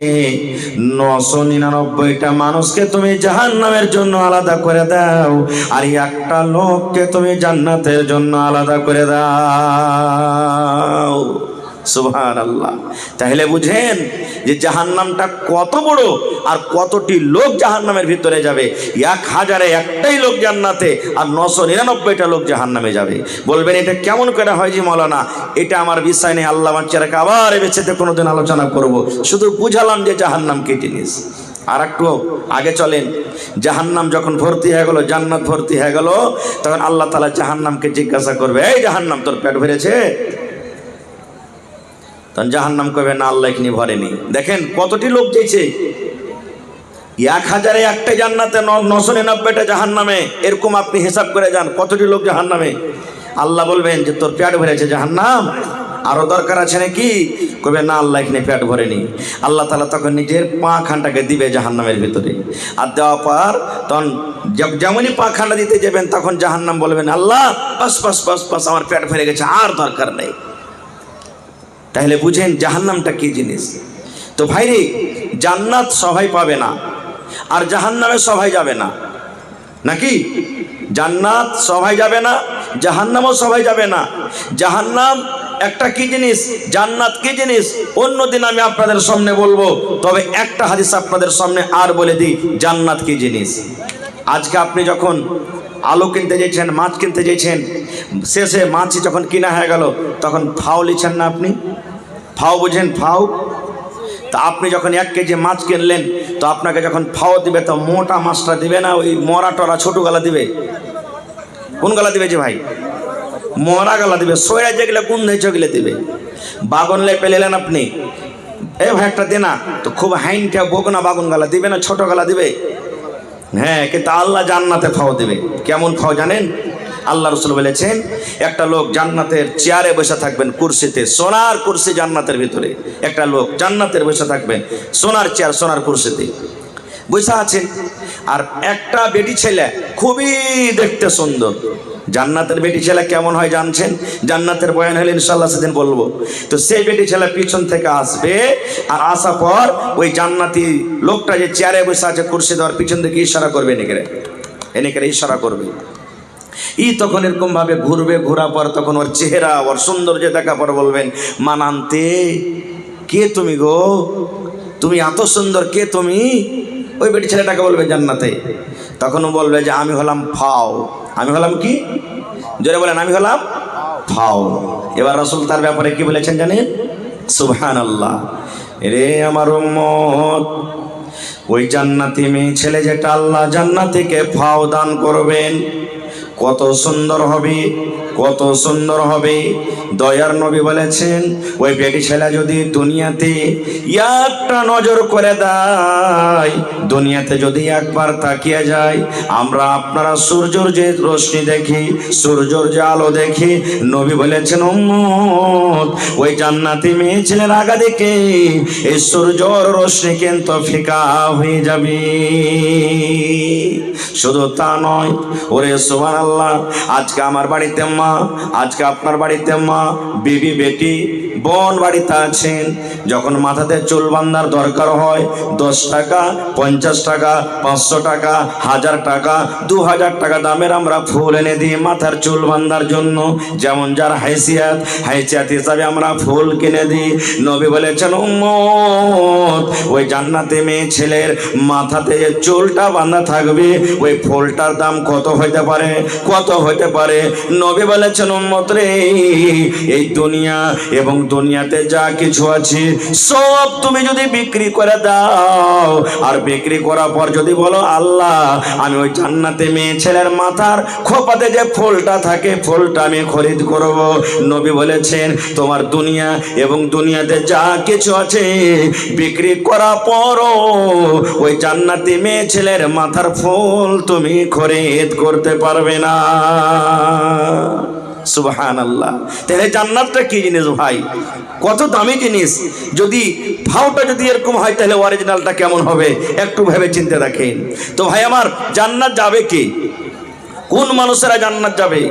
999টা মানুষকে তুমি জাহান্নামের জন্য আলাদা করে দাও, আর একটা লোককে তুমি জান্নাতের জন্য আলাদা করে দাও। সুবহানাল্লাহ। তাহলে বুঝেন যে জাহান্নামটা কত বড় আর কতটি লোক জাহান্নামের ভিতরে যাবে। 1000-এ একটাই লোক জান্নাতে আর 999টা লোক জাহান্নামে যাবে। বলবেন এটা কেমন করে হয় জি মৌলানা? এটা আমার বিষয় নেই, আল্লাহ বাচ্চারাকে আবার এ বেঁচেতে কোনোদিন আলোচনা করব। শুধু বুঝালাম যে জাহান্নাম কি জিনিস। আর একটু আগে চলেন। জাহান্নাম যখন ভর্তি হয়ে গেল, জান্নাত ভর্তি হয়ে গেল, তখন আল্লাহ তাআলা জাহান্নামকে জিজ্ঞাসা করবে, এই জাহান্নাম তোর পেট ভরেছে? তখন জাহান্নাম কবে না, আল্লাহ এখানে ভরেনি। দেখেন কতটি লোক যেছে। 1000-এ একটা জান্নাতে, 999টা জাহান্নামে। এরকম আপনি হিসাব করে যান কতটি লোক জাহান্নামে। আল্লাহ বলবেন যে তোর পেট ভরেছে জাহান্নাম, আরো দরকার আছে নাকি? কবে না, আল্লাহ এখানে পেট ভরেনি। আল্লাহ তাআলা তখন নিজের পা খানটাকে দিবে জাহান্নামের ভিতরে, আর দেওয়ার পর তখন যেমনই পা খানটা দিতে যাবেন তখন জাহান্নাম বলবেন, আল্লাহ বাস বাস বাস বাস, আমার পেট ভরে গেছে, আর দরকার নেই। তাহলে বুঝেন জাহান্নামটা কি জিনিস। তো ভাইরে, জান্নাত সবাই পাবে না, আর জাহান্নামে সবাই যাবে না, নাকি? জান্নাত সবাই যাবে না, জাহান্নামও সবাই যাবে না। জাহান্নাম একটা কি জিনিস, জান্নাত কি জিনিস, অন্যদিন আমি আপনাদের সামনে বলবো। তবে একটা হাদিস আপনাদের সামনে আর বলে দিই, জান্নাত কি জিনিস। আজকে আপনি যখন আলু কিনতে যেছেন, মাছ কিনতে যেছেন, শেষে মাছ যখন কিনা হয়ে গেল তখন ফাও লিছেন না আপনি? ফাও বুঝেন? ফাও। তা আপনি যখন 1 কেজি মাছ কিনলেন, তো আপনাকে যখন ফাও দিবে তো মোটা মাছটা দিবে না, ওই মরা টরা ছোটো গালা দিবে? কোন গালা দিবে যে ভাই? মরা গালা দিবে। সয়া যেগুলো গুণ হয়েছে ওগুলো দিবে। বাগন লে পেলেন আপনি, এ ভাই একটা দে না, তো খুব হাইনটা বগনা বাগুন গালা দিবে না, ছোট গালা দিবে? হ্যাঁ, কিন্তু আল্লাহ জান্নাতে ফাও দিবে। কেমন ফাও জানেন? আল্লাহ রাসূল বলেছেন, একটা লোক জান্নাতের চেয়ারে বসে থাকবেন, কুরসিতে, সোনার কুরসি জান্নাতের ভিতরে। একটা লোক জান্নাতের বসে থাকবেন, সোনার চেয়ার, সোনার কুরসিতে বসে আছেন। আর একটা বেটি ছেলে খুবই দেখতে সুন্দর। জান্নাতের বেটি ছেলে কেমন হয় জানছেন? জান্নাতের বয়ান হলে ইনশাআল্লাহ সেদিন বলবো। তো সেই বেটি ছেলে পিছন থেকে আসবে, আর আসার পর ওই জান্নাতি লোকটা যে চেয়ারে বসে আছে কুরসি দেওয়ার পিছন থেকে ইশারা করবে, এনেকে ইশারা করবে। তখন এরকম ভাবে ঘুরবে, ঘোরা পর তখন ওর চেহারা, ওর সৌন্দর্য দেখা পর বলবেন, মানান্তে কে তুমি গো, তুমি এত সুন্দর, কে তুমি? ওই বেটি ছেলেটাকে বলবে জান্নাতে। তখন বলবে যে আমি হলাম ফাও। আমি হলাম কি? জোরে বলেন, আমি হলাম ফাও। এবার রাসূল তার ব্যাপারে কি বলেছেন জানেন? সুবহানাল্লাহ। রে আমার উম্মত, ওই জান্নাতি মেয়ে ছেলে যেটা আল্লাহ জান্নাতিকে ফাও দান করবেন, কত সুন্দর হবে, কত সুন্দর হবে। দয়ার নবী বলেছেন, ওই বেটি ছেলে যদি দুনিয়াতে একটা নজর করে দেয়, দুনিয়াতে যদি একবার তাকিয়ে যায়, আমরা আপনারা সূর্যের যে রশ্মি দেখি, সূর্যের যে আলো দেখি, নবী বলেছেন উম্মত, ওই জান্নাতি মেয়ে ছেলের আগা দেখে এই সূর্যের রশ্মি কিন্তু ফিকা হয়ে যাবে। শুধু তা নয়, ওরে সুবহানাল্লাহ, আজকে আমার বাড়িতে মা, আজকে আপনার বাড়িতে মা, বিবি, বেটি, বোন বাড়িতে আছেন, যখন মাথাতে চুল বাঁধার দরকার হয় 10 টাকা, 50 টাকা, 500 টাকা, 1000 টাকা, 2000 টাকা দামের আমরা ফুল এনে দিই মাথার চুল বাঁধার জন্য। যেমন যার হাইসিয়াত হিসাবে আমরা ফুল কিনে দিই। নবী বলেছেন উম্মত, ওই জান্নাতে মেয়ে ছেলের মাথাতে যে চুলটা বাঁধা থাকবে, ওই ফুলটার দাম কত হইতে পারে, কত হইতে পারে? নবী বলেছেন উম্মত রে, এই দুনিয়া এবং দুনিয়াতে যা কিছু আছে সব তুমি যদি বিক্রি করে দাও, আর বিক্রি করার পর যদি বলো আল্লাহ আমি ওই জান্নাতে মেয়ে ছেলের মাথার খোপাতে যে ফুলটা থাকে ফুলটা আমি খরিদ করব, নবী বলেছেন তোমার দুনিয়া এবং দুনিয়াতে যা কিছু আছে বিক্রি করার পরও ওই জান্নাতি মেয়ে ছেলের মাথার ফুল তুমি খরিদ করতে পারবে না। সুবহানাল্লাহ। তাহলে জান্নাতটা কি জিনিস ভাই? কত দামি জিনিস। যদি ভাওটা যদি এরকম হয় তাহলে অরিজিনালটা কেমন হবে একটু ভেবে চিন্তে দেখেন। তো ভাই আমার, জান্নাত যাবে কি? কোন মানুষেরা জান্নাত যাবে?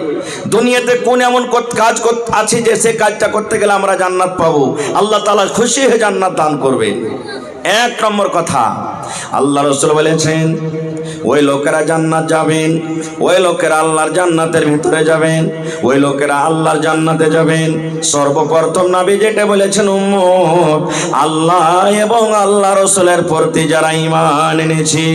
দুনিয়াতে কোন এমন কাজ আছে যে সে কাজটা করতে গেলে আমরা জান্নাত পাবো, আল্লাহ তাআলা খুশি হয়ে জান্নাত দান করবে? এক নম্বর কথা, আল্লাহ রাসূল বলেছেন ওই লোকেরা জান্নাত যাবেন, ওই লোকেরা আল্লাহর জান্নাতের ভিতরে যাবেন, ওই লোকেরা আল্লাহর জান্নাতে যাবেন। সর্বপ্রথম নবী যেটা বলেছেন, উম্মত আল্লাহ এবং আল্লাহ রাসূলের প্রতি যারা ঈমান এনেছে,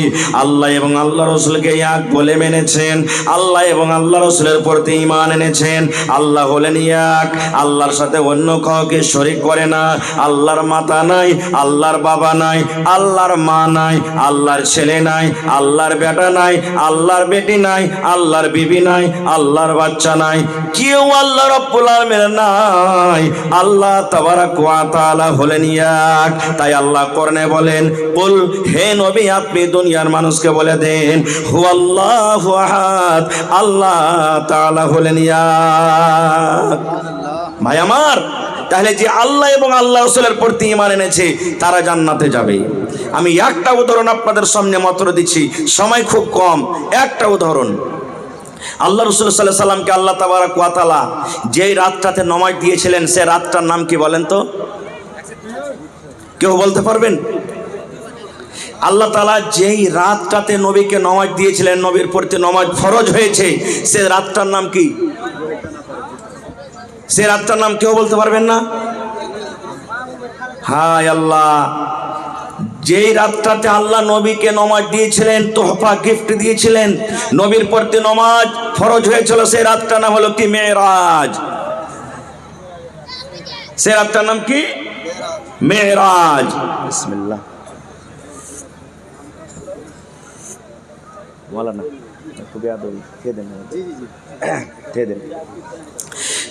আল্লাহ এবং আল্লাহ রাসূলকে এক বলে মেনেছেন, আল্লাহ এবং আল্লাহ রাসূলের প্রতি ঈমান এনেছেন, আল্লাহ হলেন এক, আল্লাহর সাথে অন্য কাউকে শরীক করে না, আল্লাহর মাতা নাই, আল্লাহর বাবা নাই, আল্লাহর মা নাই, আল্লাহর ছেলে নাই, আল্লাহর বেটা নাই, আল্লাহর বেটি নাই, আল্লাহর বিবি নাই, আল্লাহর বাচ্চা নাই, কেউ আল্লাহ রাব্বুল আলামিন নাই, আল্লাহ তাবারাক ওয়া তাআলা হলেন এক। তাই আল্লাহ কোরআনে বলেন, কুল হে নবী আপনি দুনিয়ার মানুষকে বলে দেন, হুয়াল্লাহু আহাদ, আল্লাহ তাআলা হলেন এক। ভাই আমার, তাহলে যে আল্লাহ এবং আল্লাহ রাসূলের প্রতি ঈমান এনেছে তারা জান্নাতে যাবে। আমি একটা উদাহরণ আপনাদের সামনে মাত্র দিচ্ছি, সময় খুব কম। একটা উদাহরণ, আল্লাহ রাসূল সাল্লাল্লাহু আলাইহি সাল্লামকে আল্লাহ তাবারাক ওয়া তাআলা যেই রাতটাতে নামাজ দিয়েছিলেন সে রাতটার নাম কি বলেন তো? কেউ বলতে পারবেন? আল্লাহ তাআলা যেই রাতটাতে নবীকে নামাজ দিয়েছিলেন, নবীর প্রতি নামাজ ফরজ হয়েছে, সে রাতটার নাম কি? সে রাতটার নাম কেউ বলতে পারবেন না? হায় আল্লাহ, যেই রাতটাতে আল্লাহ নবীকে নামাজ দিয়েছিলেন, তোহফা গিফট দিয়েছিলেন, নবীর প্রতি নামাজ ফরজ হয়েছিল, সেই রাতটার নাম হলো কি? মেরাজ। সে রাতটার নাম কি? মেরাজ। বিসমিল্লাহ।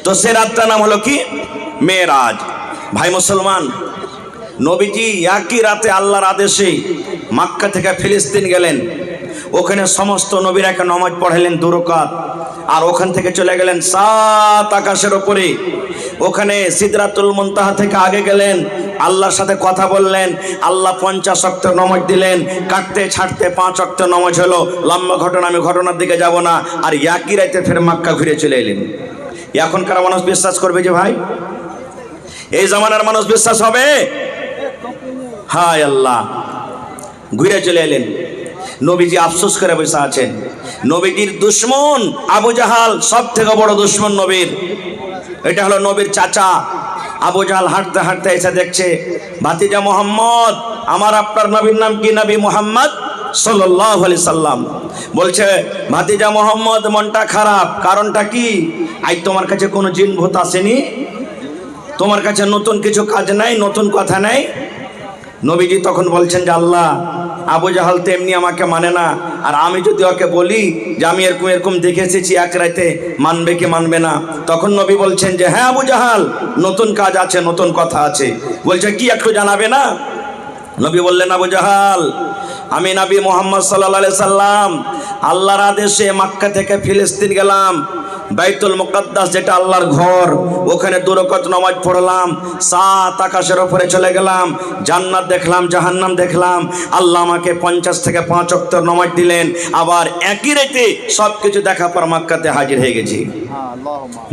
তো সে রাতটার নাম হলো কি? মেরাজ। ভাই মুসলমান, নবীজি একই রাতে আল্লাহর আদেশে মক্কা থেকে ফিলিস্তিন গেলেন, ওখানে সমস্ত নবীরাকে নামাজ পড়াইলেন 2 রাকাত, আর ওখান থেকে চলে গেলেন 7 আকাশের উপরে, ওখানে সিদরাতুল মুনতাহা থেকে আগে গেলেন, আল্লাহর সাথে কথা বললেন, আল্লাহ 50 ওয়াক্ত নামাজ দিলেন, কাটতে ছাড়তে 5 ওয়াক্ত নামাজ হলো। লম্বা ঘটনা, আমি ঘটনার দিকে যাব না। আর একই রাতে ফের মক্কা ঘুরে চলে এলেন। এখনকার মানুষ বিশ্বাস করবে যে ভাই? এই জামানার মানুষ বিশ্বাস হবে? হায় আল্লাহ, ঘুরে চলে এলেন। নবীজি আফসোস করে বসে আছেন। নবীজির দুশমন আবু জাহাল, সব থেকে বড় দুশমন নবীর, এটা হলো নবীর চাচা। আবু জাহাল হাঁটতে হাঁটতে এসে দেখছে, ভাতিজা মোহাম্মদ, আমার আপনার নবীর নাম কি? নবী মুহাম্মদ সাল্লাল্লাহু আলাইহি সাল্লাম। বলছে, ভাতিজা মোহাম্মদ মনটা খারাপ, কারণটা কি? আজ তোমার কাছে কোনো জিন ভূত আসেনি? তোমার কাছে নতুন কিছু কাজ নাই, নতুন কথা নাই? নবীজি তখন বলছেন যে আল্লাহ, আবু জাহাল তো এমনি আমাকে মানে না, আর আমি যদি ওকে বলি যে আমি এরকম এরকম দেখে এসেছি এক রাতে, মানবে কি মানবে না? তখন নবী বলছেন যে হ্যাঁ আবু জাহাল, নতুন কাজ আছে, নতুন কথা আছে। বলছে কি, একটু জানাবে না? নবী বললেন, আবু জাহাল, আমি নবী মুহাম্মদ সাল্লাল্লাহু আলাইহি সাল্লাম আল্লাহর আদেশে মক্কা থেকে ফিলিস্তিন গেলাম, বাইতুল মুকাদ্দাস যেটা আল্লাহর ঘর, ওখানে 2 রাকাত নামাজ পড়লাম, 7 আকাশের উপরে চলে গেলাম, জান্নাত দেখলাম, জাহান্নাম দেখলাম, আল্লাহ আমাকে 50 থেকে 5 ওয়াক্ত নামাজ দিলেন, আবার একই রাতে সবকিছু দেখা পর মক্কাতে হাজির হয়ে গেছি।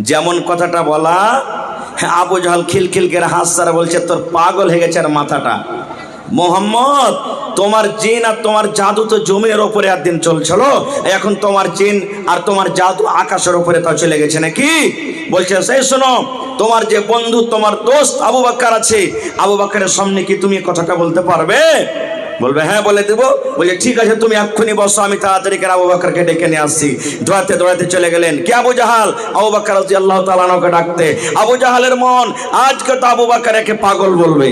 যেমন কথাটা বলা, আবু জাহাল খিলখিল করে হাসছে, বলছে তোর পাগল হয়ে গেছে আর মাথাটা। মোহাম্মদ, তোমার জিন আর তোমার জাদু তো জমিনের ওপরে একদিন চলছিল, এখন তোমার জিন আর তোমার জাদু আকাশের উপরে তা চলে গেছে নাকি? বলছে, সেই শোনো, তোমার যে বন্ধু, তোমার দোস্ত আবু বকর আছে, আবু বকরের সামনে কি তুমি কথাটা বলতে পারবে? বলবে হ্যাঁ বলে দেবো। বলে ঠিক আছে, তুমি এক্ষুনি বসো, আমি তাড়াতাড়ি করে আবু বকরকে ডেকে নিয়ে আসছি। দৌড়াতে দৌড়াতে চলে গেলেন। কে? আবু জাহাল। আবু বকর রাদিয়াল্লাহু তাআলা আনহুকে ডাকতে। আবু জাহালের মন, আজকে তো আবু বকর একে পাগল বলবে।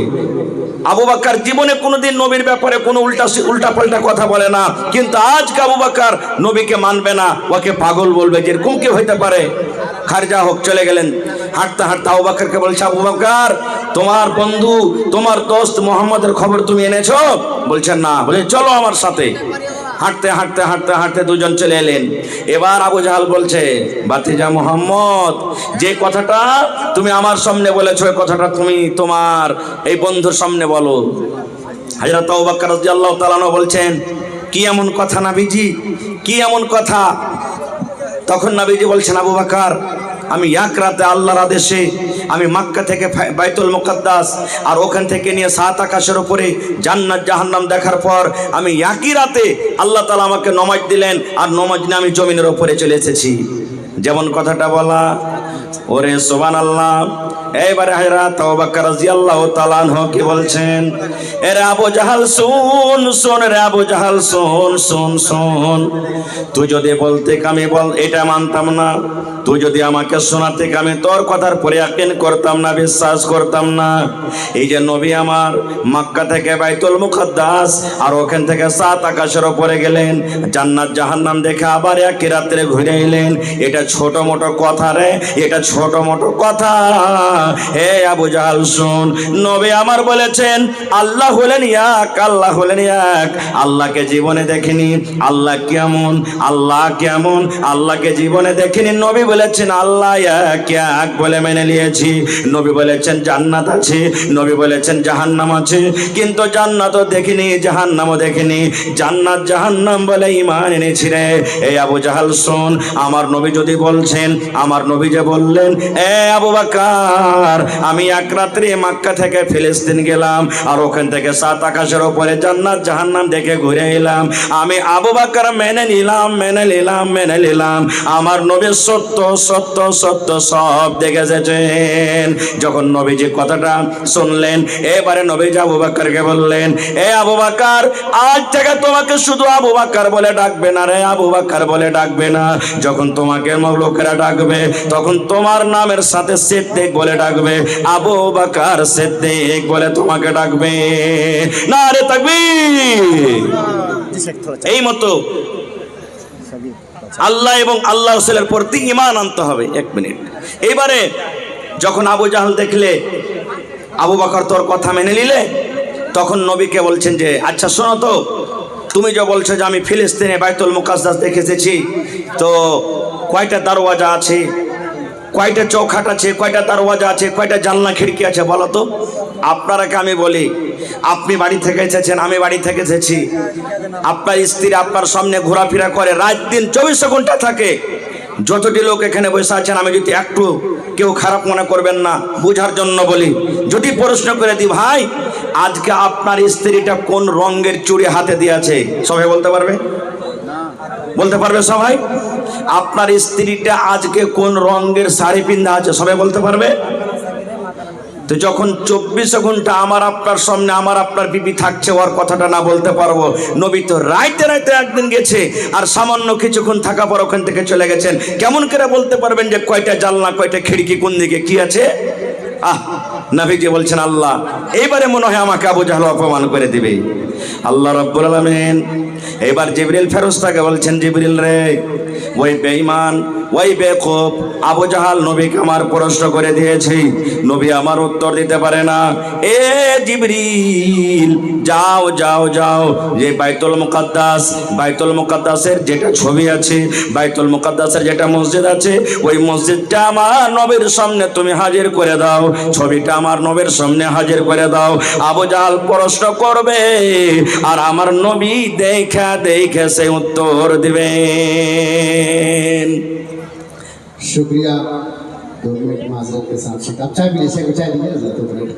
আবু বকর জীবনে কোনোদিন নবীর ব্যাপারে কোনো উল্টা পাল্টা কথা বলে না, কিন্তু আজকে আবু বকর নবীকে মানবে না, ওকে পাগল বলবে। যেরকম কি হইতে পারে? খারজা হোক। চলে গেলেন। হাঁটতে হাঁটতে আবু বকরকে বলছে, আবু বকর, তোমার বন্ধু, তোমার দোস্ত মুহাম্মদের খবর তুমি এনেছো? বলছেন না। বলে চলো আমার সাথে। হাঁটতে হাঁটতে হাঁটতে হাঁটতে দুজন চলে এলেন। এবার আবু জাহাল বলছে, ভাতিজা মুহাম্মদ, যে কথাটা তুমি আমার সামনে বলেছো, ওই কথাটা তুমি তোমার এই বন্ধুর সামনে বলো। হযরত আবু বকর রাদিয়াল্লাহু তাআলা আনহু বলছেন, কি এমন কথা নবীজি, কি এমন কথা? তখন নবীজি বলছেন, আবু বকর, আমি এক রাতে আল্লাহর আদেশে আমি মক্কা থেকে বাইতুল মুকাদ্দাস আর ওখান থেকে নিয়ে 7 আকাশের উপরে জান্নাত জাহান্নাম দেখার পর আমি একই রাতে আল্লাহ তাআলা আমাকে নমাজ দিলেন, আর নমাজ নিয়ে আমি জমিনের উপরে চলে এসেছি। যেমন কথাটা বলা, ওরে সুবহানাল্লাহ। এইবারে হযরত আবু বকর রাদিয়াল্লাহু তাআলা আনহু কি বলছেন, এরে আবু জাহাল শুন শুন, রে আবু জাহাল শুন শুন শুন, তুই যদি বলতে আমি এটা মানতাম না, তুই যদি আমাকে শোনাতে আমি তোর কথার পরে ইয়াকিন করতাম না, বিশ্বাস করতাম না। এই যে নবী আমার মক্কা থেকে বাইতুল মুকাদ্দাস আর ওখান থেকে 7 আকাশের উপরে গেলেন, জান্নাত জাহান্নাম দেখে আবার একই রাত্রে ঘুরে এলেন, এটা ছোট মোটো কথা রে, এটা ছোট মোটো কথা। হে আবু জাহাল শুন, নবী আমার বলেছেন আল্লাহ হলেন এক, আল্লাহ হলেন এক। আল্লাহকে জীবনে দেখিনি, আল্লাহ কেমন, আল্লাহ কেমন, আল্লাহকে জীবনে দেখিনি। নবী বলেছেন আল্লাহ এক এক বলে মেনে নিয়েছি। নবী বলেছেন জান্নাত আছে, নবী বলেছেন জাহান্নাম আছে, কিন্তু জান্নাতও দেখিনি, জাহান্নামও দেখিনি, জান্নাত জাহান্নাম বলে ঈমান এনেছি রে। এই আবু জাহাল শুন, আমার নবী যদি বলছেন, আমার নবী যে বললেন, এ আবু বকর আমি এক রাত্রে মক্কা থেকে ফিলিস্তিন গেলাম আর ওখান থেকে 7 আকাশের উপরে জান্নাত জাহান্নাম দেখে ঘুরে এলাম, আমি আবু বকর মেনে নিলাম, মেনে নিলাম, মেনে নিলাম। আমার নবী সত্য সত্য সত্য সব দেখে এসেছেন। যখন নবীজি কথাটা শুনলেন, এবারে নবীজি আবু বকরকে বললেন, এ আবু বকর আজ থেকে তোমাকে শুধু আবু বকর বলে ডাকবে না রে, আবু বকর বলে ডাকবে না। যখন তোমাকে লোকেরা ডাকবে তখন তোমার নামের সাথে সিদ্দিক বলে ডাকবে, আবু বকর সিদ্দিক বলে তোমাকে ডাকবে। নারে তাকবীর। এই মতো আল্লাহ এবং আল্লাহ রাসূলের প্রতি ঈমান আনতে হবে। 1 মিনিট। এইবারে যখন আবু জাহল দেখলে আবু বকর তোর কথা মেনে নিলে, তখন নবীকে বলছেন যে আচ্ছা শোনো তো, তুমি যে বলছো যে আমি ফিলিস্তিনে বাইতুল মুকাদ্দাস দেখে এসেছি, তো কয়টা দরওয়াজা আছে, কয়টা চৌখাট আছে, কয়টা দরওয়াজা আছে, কয়টা জানলা খিড়কি আছে বলো তো। আপনারাকে আমি বলি, আপনি বাড়ি থেকে এসেছেন, আমি বাড়ি থেকে এসেছি, আপনার স্ত্রী আপনার সামনে ঘোরাফেরা করে, রাত দিন 24 ঘন্টা থাকে। যতটি লোক এখানে বসে আছেন, আমি যদি একটু কেউ খারাপ মনে করবেন না, বুঝার জন্য বলি, যদি প্রশ্ন করে দিই ভাই আজকে আপনার স্ত্রীটা কোন রঙের চুড়ি হাতে দিয়েছে, সবাই বলতে পারবে? বলতে পারবে সবাই? আপনার স্ত্রীটা আজকে কোন রঙের শাড়ি পিন্ধা আছে, সবাই বলতে পারবে? তো যখন 24 ঘন্টা আমার আপনার সামনে আমার আপনার বিবি থাকছে, ওর কথাটা না বলতে পারবো? নবী তো রাইতে রাইতে একদিন গেছে আর সামান্য কিছুক্ষণ থাকা পর ওখান থেকে চলে গেছেন, কেমন করে বলতে পারবেন যে কয়টা জানলা, কয়টা খিড়কি, কোন দিকে কি আছে? নবীজি বলছেন আল্লাহ এইবারে মনে হয় আমাকে আবু জাহল অপমান করে দিবে। আল্লাহ রাব্বুল আলামিন এবার জিবরিল ফেরেশতাকে বলছেন, জিবরিল রে, ওই বেঈমান, ওই বেকুব আবু জাহাল নবীকে আমার প্রশ্ন করে দিয়েছে, নবী আমার উত্তর দিতে পারে না। এ জিবরিল যাও যাও যাও, যে বাইতুল মুকাদ্দাস, বাইতুল মুকাদ্দাসের যেটা ছবি আছে, বাইতুল মুকাদ্দাসের যেটা মসজিদ আছে, ওই মসজিদটা আমার নবীর সামনে তুমি হাজির করে দাও, ছবিটা আমার নবীর সামনে হাজির করে দাও। আবু জাহাল প্রশ্ন করবে আর আমার নবী দেখা দেখে সে উত্তর দিবেন। शुक्रिया। 2 मिनट माजरत के साथ आप चाय भी ले सकते, चाय दीजिए 2 मिनट।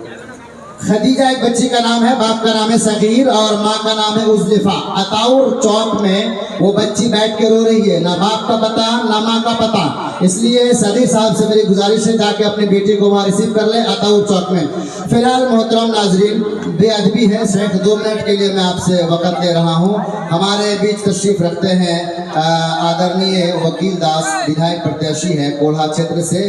खदीजा एक बच्ची का नाम है, बाप का नाम है सगीर और माँ का नाम है उज़लिफा। अताउर चौक में वो बच्ची बैठ के रो रही है, ना बाप का पता ना माँ का पता। इसलिए सगीर साहब से मेरी गुजारिश है जाके अपनी बेटी को वहाँ रिसीव कर ले अताउर चौक में। फिलहाल मोहतरम नाजरीन, बेअदबी है, सिर्फ 2 मिनट के लिए मैं आपसे वक़्त ले रहा हूँ। हमारे बीच तशरीफ रखते हैं आदरणीय वकील दास, विधायक प्रत्याशी हैं कोढ़ा क्षेत्र से।